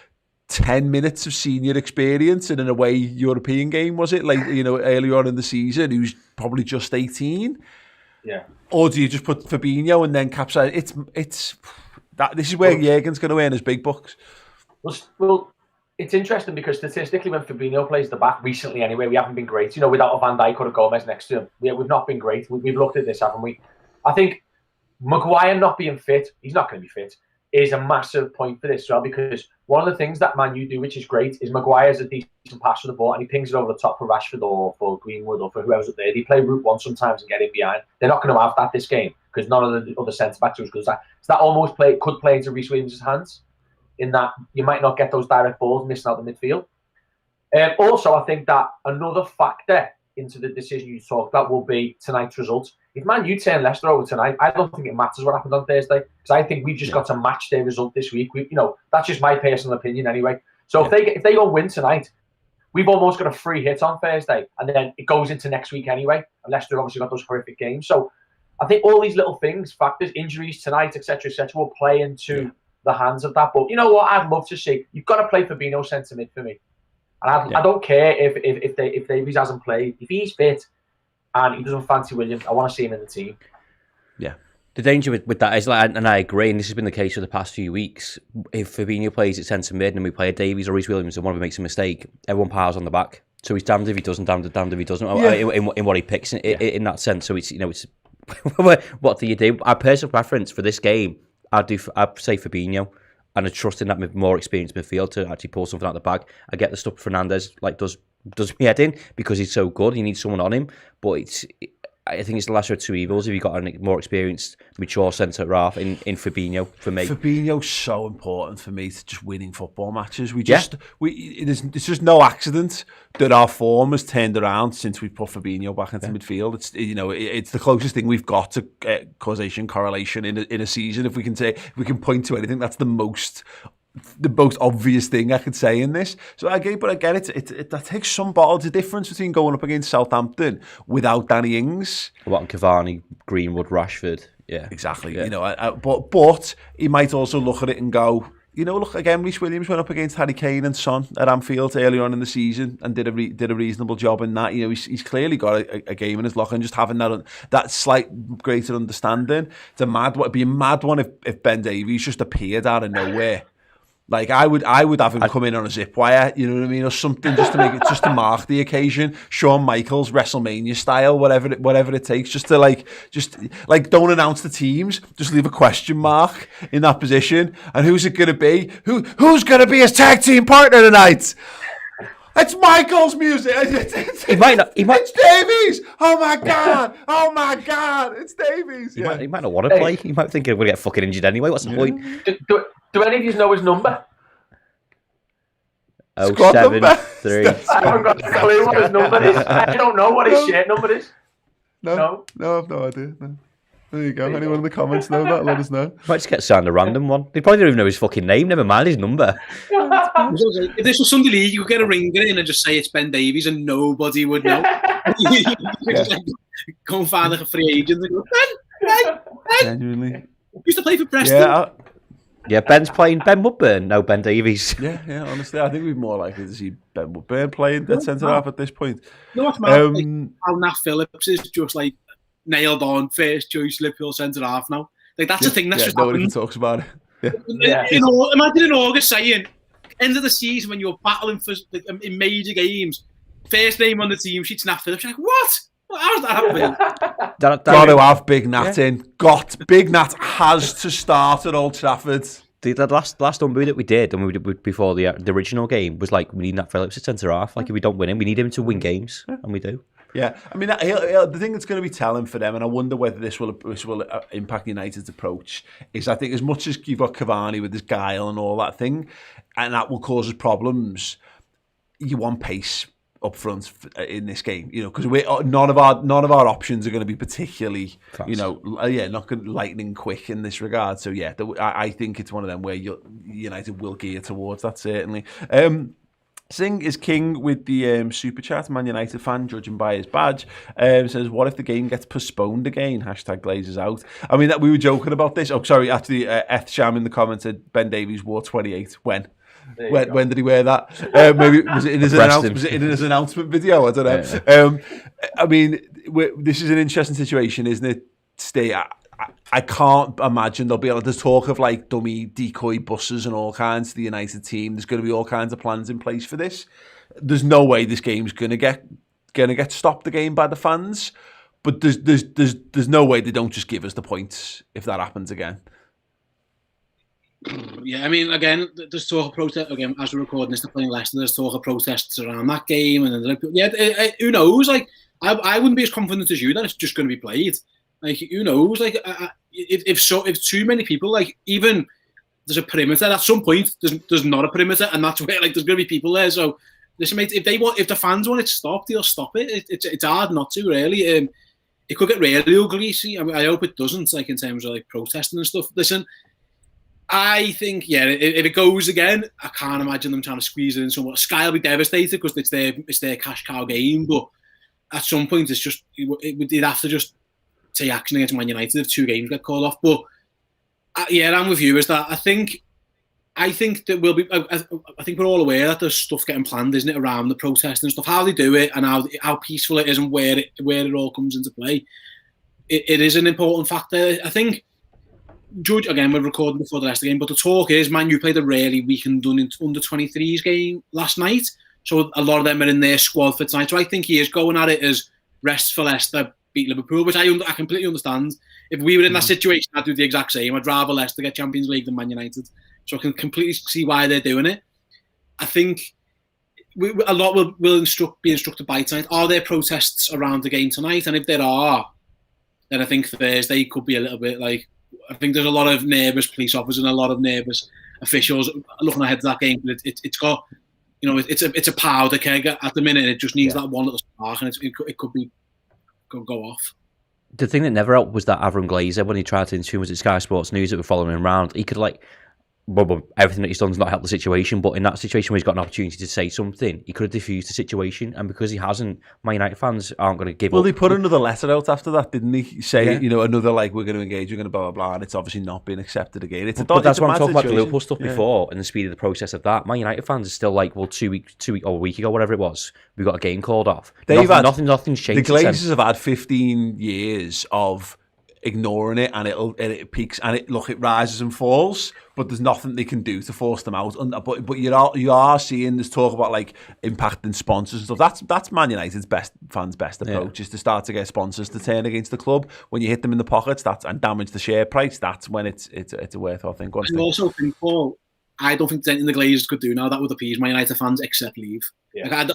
[SPEAKER 1] 10 minutes of senior experience in an away European game, was it? Like, you know, earlier on in the season, who's probably just 18?
[SPEAKER 3] Yeah.
[SPEAKER 1] Or do you just put Fabinho and then capsize? This is where Jurgen's going to earn his big bucks.
[SPEAKER 3] Well, it's interesting because statistically, when Fabinho plays the back recently, anyway, we haven't been great. You know, without a Van Dijk or a Gomez next to him, we've not been great. We've looked at this, haven't we? I think Maguire not being fit, he's not going to be fit, is a massive point for this as well, because one of the things that Man U do, which is great, is Maguire's a decent pass for the ball and he pings it over the top for Rashford or for Greenwood or for whoever's up there. They play route one sometimes and get in behind. They're not going to have that this game because none of the other centre-backs are as good as that. So that almost could play into Reece Williams' hands, in that you might not get those direct balls missing out the midfield. Also, I think that another factor into the decision you talked about will be tonight's result. If Man U turn Leicester over tonight, I don't think it matters what happened on Thursday, because I think we've just got to match their result this week. That's just my personal opinion anyway. So if they go win tonight, we've almost got a free hit on Thursday, and then it goes into next week anyway. And Leicester obviously got those horrific games. So I think all these little things, factors, injuries tonight, etc., will play into the hands of that. But you know what? I'd love to see. You've got to play Fabinho centre mid for me. And I don't care if Davies hasn't played. If he's fit and he doesn't fancy Williams, I want to see him in the team.
[SPEAKER 2] Yeah. The danger with that is, like, and I agree, and this has been the case for the past few weeks, if Fabinho plays at centre mid and we play Davies or Reece Williams and one of them makes a mistake, everyone piles on the back. So he's damned if he doesn't, damned if he doesn't, in what he picks in that sense. So it's what do you do? Our personal preference for this game, I'd say Fabinho. And I trust in that more experienced midfield to actually pull something out of the bag. I get the stuff Fernandes does me head in because he's so good. He needs someone on him, but I think it's the lesser of two evils if you've got a more experienced, mature centre half in Fabinho for me.
[SPEAKER 1] Fabinho's so important for me to just winning football matches. It's just no accident that our form has turned around since we put Fabinho back into midfield. It's the closest thing we've got to causation correlation in a season. If we can point to anything, that's the most obvious thing I could say in this. So I get it. That takes some balls. The difference between going up against Southampton without Danny Ings,
[SPEAKER 2] what, Cavani, Greenwood, Rashford, exactly.
[SPEAKER 1] Yeah. But he might also look at it and go, you know, look, again, Reece Williams went up against Harry Kane and Son at Anfield earlier on in the season and did a reasonable job in that. You know, he's clearly got a game in his locker, and just having that slight greater understanding. It'd be a mad one if Ben Davies just appeared out of nowhere. Like I would have him come in on a zip wire, you know what I mean, or something, just to mark the occasion. Shawn Michaels WrestleMania style, whatever it takes, just don't announce the teams, just leave a question mark in that position. And who's it going to be? Who's going to be his tag team partner tonight? It's Michael's music. It's Davies. Oh my god! It's Davies.
[SPEAKER 2] He might not want to play. He might think he'll get fucking injured anyway. What's the point?
[SPEAKER 3] Do any of you know his number?
[SPEAKER 2] 073.
[SPEAKER 3] I haven't got a clue what his number is. I don't know what his shirt number is.
[SPEAKER 1] No, I've no idea. No. There you go. Anyone in the comments know that? Let us know.
[SPEAKER 2] Might just get signed a random one. They probably don't even know his fucking name. Never mind his number.
[SPEAKER 4] If this was Sunday League, you could get a ringer in and just say it's Ben Davies, and nobody would know. Go and find like a free agent and go, Ben.
[SPEAKER 1] Genuinely.
[SPEAKER 4] Used to play for Preston.
[SPEAKER 2] Yeah, Ben's playing Ben Woodburn. No, Ben Davies.
[SPEAKER 1] Yeah. Honestly, I think we're more likely to see Ben Woodburn playing at centre half at this point.
[SPEAKER 4] No, what's mad? How Nat Phillips is just like nailed on first choice Liverpool centre half now. Like that's a thing that's just
[SPEAKER 1] nobody
[SPEAKER 4] happened.
[SPEAKER 1] talks about it.
[SPEAKER 4] Imagine in August saying end of the season when you're battling for in major games, first name on the team sheet's Nat Phillips. You're like, what? How's that happening?
[SPEAKER 1] Got to have Big Nat in. Big Nat has to start at Old Trafford.
[SPEAKER 2] The last unbeat that we did, and we did before the original game, was like, we need Nat Phillips at centre half. Like, if we don't win him, we need him to win games, and we do.
[SPEAKER 1] Yeah, I mean, the thing that's going to be telling for them, and I wonder whether this will impact United's approach, is I think as much as you've got Cavani with his guile and all that thing, and that will cause us problems, you want pace up front in this game, you know, because none of our options are going to be particularly, fast. You know, not going lightning quick in this regard. So yeah, I think it's one of them where United will gear towards that certainly. Singh is king with the super chat. Man United fan, judging by his badge, says, "What if the game gets postponed again?" #Glazers out. I mean, that we were joking about this. Oh, sorry. Actually, Sham in the comments said Ben Davies wore 28. When did he wear that? Maybe was it in his announcement video? I don't know. Yeah. I mean, this is an interesting situation, isn't it? I can't imagine there'll be there's talk of like dummy decoy buses and all kinds to the United team. There's going to be all kinds of plans in place for this. There's no way this game's going to get stopped again by the fans. But there's no way they don't just give us the points if that happens again.
[SPEAKER 4] Yeah, I mean, again, there's talk of protest. Again, as we're recording this, they're playing Leicester. There's talk of protests around that game, and then who knows? Like, I wouldn't be as confident as you that it's just going to be played. Like, who knows? Like, if too many people, like, even there's a perimeter at some point. There's not a perimeter, and that's where like there's going to be people there. So, listen, mate, if the fans want it stopped, they'll stop it. It's hard not to really. It could get really ugly. See, I mean, I hope it doesn't. Like in terms of like protesting and stuff. Listen. I think, if it goes again, I can't imagine them trying to squeeze it in somewhere. Sky will be devastated because it's their cash cow game, but at some point it's just they'd have to just take action against Man United if 2 games get called off. But I'm with you. Is that I think that we'll be. I think we're all aware that there's stuff getting planned, isn't it, around the protest and stuff. How they do it and how peaceful it is and where it all comes into play. It is an important factor. I think. Judge again, we're recording before the rest of the game, but the talk is, Man U played a really weak and done under 23s game last night, so a lot of them are in their squad for tonight. So I think he is going at it as rest for Leicester, beat Liverpool, which I completely understand. If we were in that situation, I'd do the exact same. I'd rather Leicester get Champions League than Man United, so I can completely see why they're doing it. I think a lot will be instructed by tonight. Are there protests around the game tonight? And if there are, then I think Thursday could be a little bit like. I think there's a lot of nervous police officers and a lot of nervous officials looking ahead to that game. It's got, you know, it's a powder keg at the minute. It just needs that one little spark, and it could go off.
[SPEAKER 2] The thing that never helped was that Avram Glazer, when he tried to intune with Sky Sports News that were following him around, he could everything that he's done has not helped the situation. But in that situation where he's got an opportunity to say something, he could have diffused the situation. And because he hasn't, Man United fans aren't going to give up.
[SPEAKER 1] Well, they put another letter out after that, didn't he? Say, another like, we're going to engage, we're going to blah, blah, blah, and it's obviously not been accepted again.
[SPEAKER 2] But that's what I'm talking about, the Liverpool stuff before, and the speed of the process of that. Man United fans are still like, well, 2 weeks or a week ago, whatever it was, we got a game called off. Nothing's changed.
[SPEAKER 1] The Glazers have had 15 years of ignoring it, and it peaks, and it rises and falls, but there's nothing they can do to force them out. But you are seeing this talk about like impacting sponsors and stuff. That's Man United's best approach, is to start to get sponsors to turn against the club. When you hit them in the pockets, and damage the share price, that's when it's a worthwhile thing.
[SPEAKER 4] I also think, Paul, I don't think there's anything the Glazers could do now that would appease Man United fans except leave. Yeah.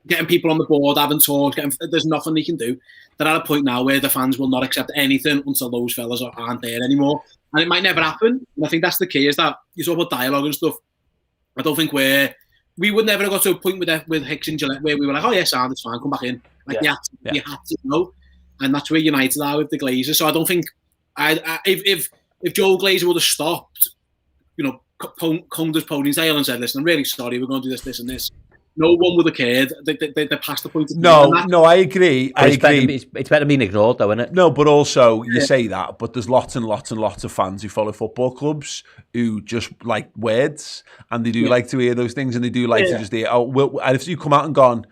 [SPEAKER 4] Getting people on the board, having talks, there's nothing they can do. They're at a point now where the fans will not accept anything until those fellas aren't there anymore. And it might never happen. And I think that's the key, is that you talk about dialogue and stuff. I don't think we would never have got to a point with Hicks and Gillette where we were like, oh yeah, sound, it's fine, come back in. Like you had to know. And that's where United are with the Glazers. So I don't think, if Joe Glazer would have stopped, combed his ponytail and said, listen, I'm really sorry, we're going to do this and this, no one would have cared. They're past the point of
[SPEAKER 1] No, I agree.
[SPEAKER 2] It's better being ignored, though, isn't it?
[SPEAKER 1] No, but also, you say that, but there's lots and lots and lots of fans who follow football clubs who just like words, and they do like to hear those things, and they do like to just hear, and if you come out and gone,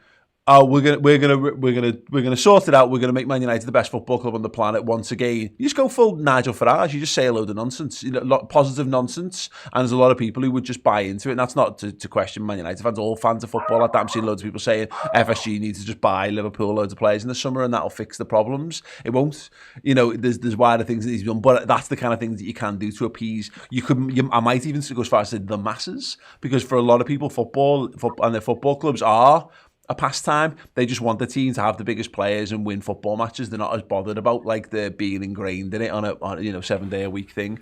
[SPEAKER 1] oh, we're gonna sort it out. We're gonna make Man United the best football club on the planet once again. You just go full Nigel Farage. You just say a load of nonsense, positive nonsense, and there's a lot of people who would just buy into it. And that's not to question Man United fans. All fans of football like that. I'm seeing loads of people saying FSG needs to just buy Liverpool loads of players in the summer, and that'll fix the problems. It won't. There's wider things that he's done, but that's the kind of things that you can do to appease. I might even go as far as say the masses, because for a lot of people, football and their football clubs are a pastime. They just want the team to have the biggest players and win football matches. They're not as bothered about like the being ingrained in it on a 7-day-a-week thing.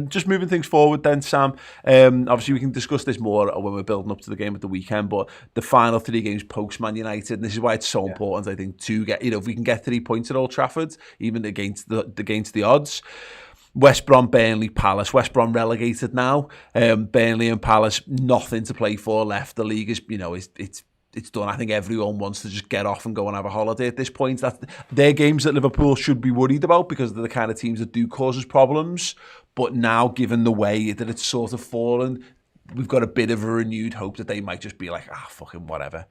[SPEAKER 1] Just moving things forward then, Sam. Obviously we can discuss this more when we're building up to the game at the weekend, but the final 3 games post Man United, and this is why it's so important, I think, to get, if we can get 3 points at Old Trafford, even against the odds. West Brom, Burnley, Palace. West Brom relegated now. Burnley and Palace, nothing to play for left. The league is, it's done. I think everyone wants to just get off and go and have a holiday at this point. They're games that Liverpool should be worried about, because they're the kind of teams that do cause us problems. But now, given the way that it's sort of fallen, we've got a bit of a renewed hope that they might just be like, fucking whatever.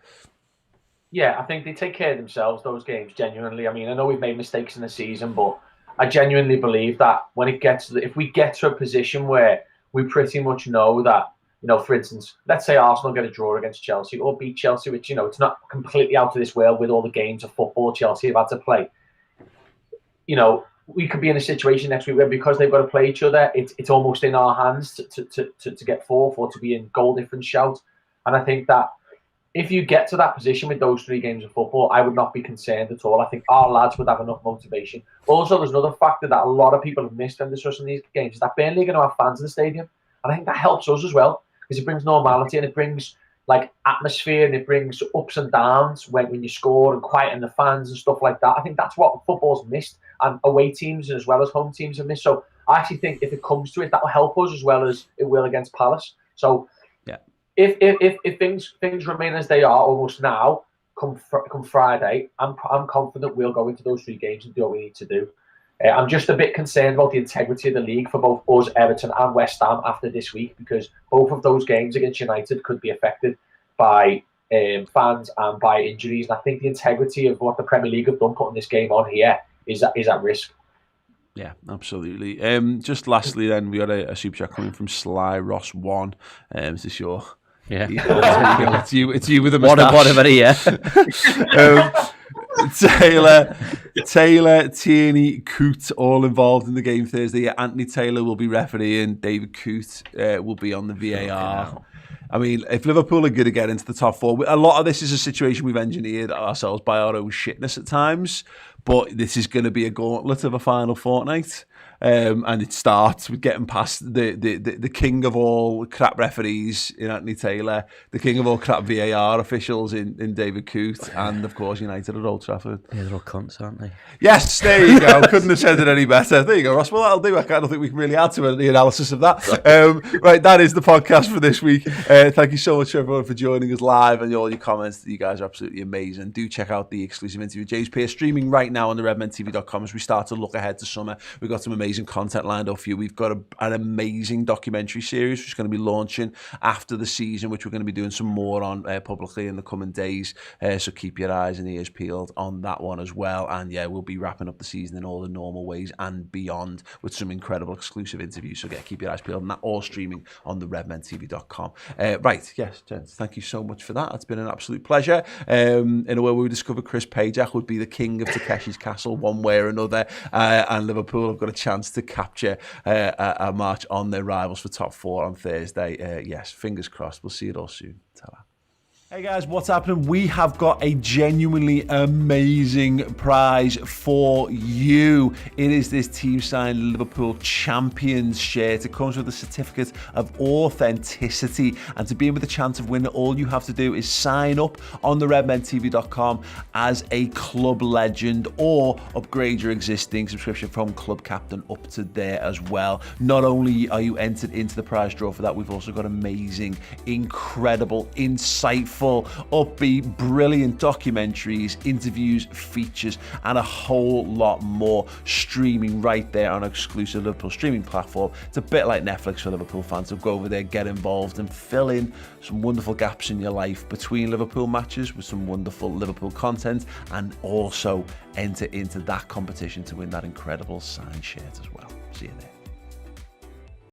[SPEAKER 3] Yeah, I think they take care of themselves, those games, genuinely. I mean, I know we've made mistakes in the season, but I genuinely believe that if we get to a position where we pretty much know that, for instance, let's say Arsenal get a draw against Chelsea or beat Chelsea, which, it's not completely out of this world with all the games of football Chelsea have had to play. We could be in a situation next week where, because they've got to play each other, it's almost in our hands to get fourth or to be in goal difference shout. And I think that if you get to that position with those 3 games of football, I would not be concerned at all. I think our lads would have enough motivation. Also, there's another factor that a lot of people have missed when discussing these games, is that Burnley are going to have fans in the stadium. And I think that helps us as well, because it brings normality and it brings like atmosphere, and it brings ups and downs when you score, and quieten the fans and stuff like that. I think that's what football's missed, and away teams as well as home teams have missed. So I actually think if it comes to it, that will help us as well as it will against Palace. So if things remain as they are almost now, come Friday, I'm confident we'll go into those 3 games and do what we need to do. I'm just a bit concerned about the integrity of the league for both us, Everton and West Ham after this week, because both of those games against United could be affected by fans and by injuries. And I think the integrity of what the Premier League have done putting this game on here is at risk.
[SPEAKER 1] Yeah, absolutely. Just lastly then, we got a super chat coming from Sly Ross 1. Is this your...
[SPEAKER 2] Yeah.
[SPEAKER 1] It's you with a moustache.
[SPEAKER 2] What about it, yeah.
[SPEAKER 1] Taylor, Tierney, Coote, all involved in the game Thursday. Yeah, Anthony Taylor will be refereeing. David Coote will be on the VAR. I mean, if Liverpool are going to get into the top 4, a lot of this is a situation we've engineered ourselves by our own shitness at times. but this is going to be a gauntlet of a final fortnight. And it starts with getting past the king of all crap referees in Anthony Taylor, the king of all crap VAR officials in David Coote, and of course United at Old Trafford.
[SPEAKER 2] Yeah, they're all cunts, aren't they?
[SPEAKER 1] Yes, there you go. Couldn't have said it any better. There you go, Ross. Well, that'll do. I don't think we can really add to the analysis of that. Right, that is the podcast for this week. Thank you so much, everyone, for joining us live and all your comments. You guys are absolutely amazing. Do check out the exclusive interview with James Pearce, streaming right now on the RedmenTV.com as we start to look ahead to summer. We've got some amazing content lined up for you. We've got an amazing documentary series which is going to be launching after the season, which we're going to be doing some more on publicly in the coming days. So keep your eyes and ears peeled on that one as well. And yeah, we'll be wrapping up the season in all the normal ways and beyond with some incredible exclusive interviews. So keep your eyes peeled on that, all streaming on the RedmenTV.com. Right, yes, gents, thank you so much for that. It's been an absolute pleasure. In a way, we discovered Chris Pajak would be the king of Takeshi's Castle one way or another, and Liverpool have got a chance to capture a match on their rivals for top 4 on Thursday. Yes, fingers crossed. We'll see it all soon. Ta-ra. Hey guys, what's happening? We have got a genuinely amazing prize for you. It is this team signed Liverpool Champions shirt. It comes with a certificate of authenticity, and to be in with a chance of winning, all you have to do is sign up on the RedmenTV.com as a club legend or upgrade your existing subscription from Club Captain up to there as well. Not only are you entered into the prize draw for that, we've also got amazing, incredible, insightful, upbeat, brilliant documentaries, interviews, features, and a whole lot more streaming right there on an exclusive Liverpool streaming platform. It's a bit like Netflix for Liverpool fans, so go over there, get involved, and fill in some wonderful gaps in your life between Liverpool matches with some wonderful Liverpool content, and also enter into that competition to win that incredible signed shirt as well. See you there.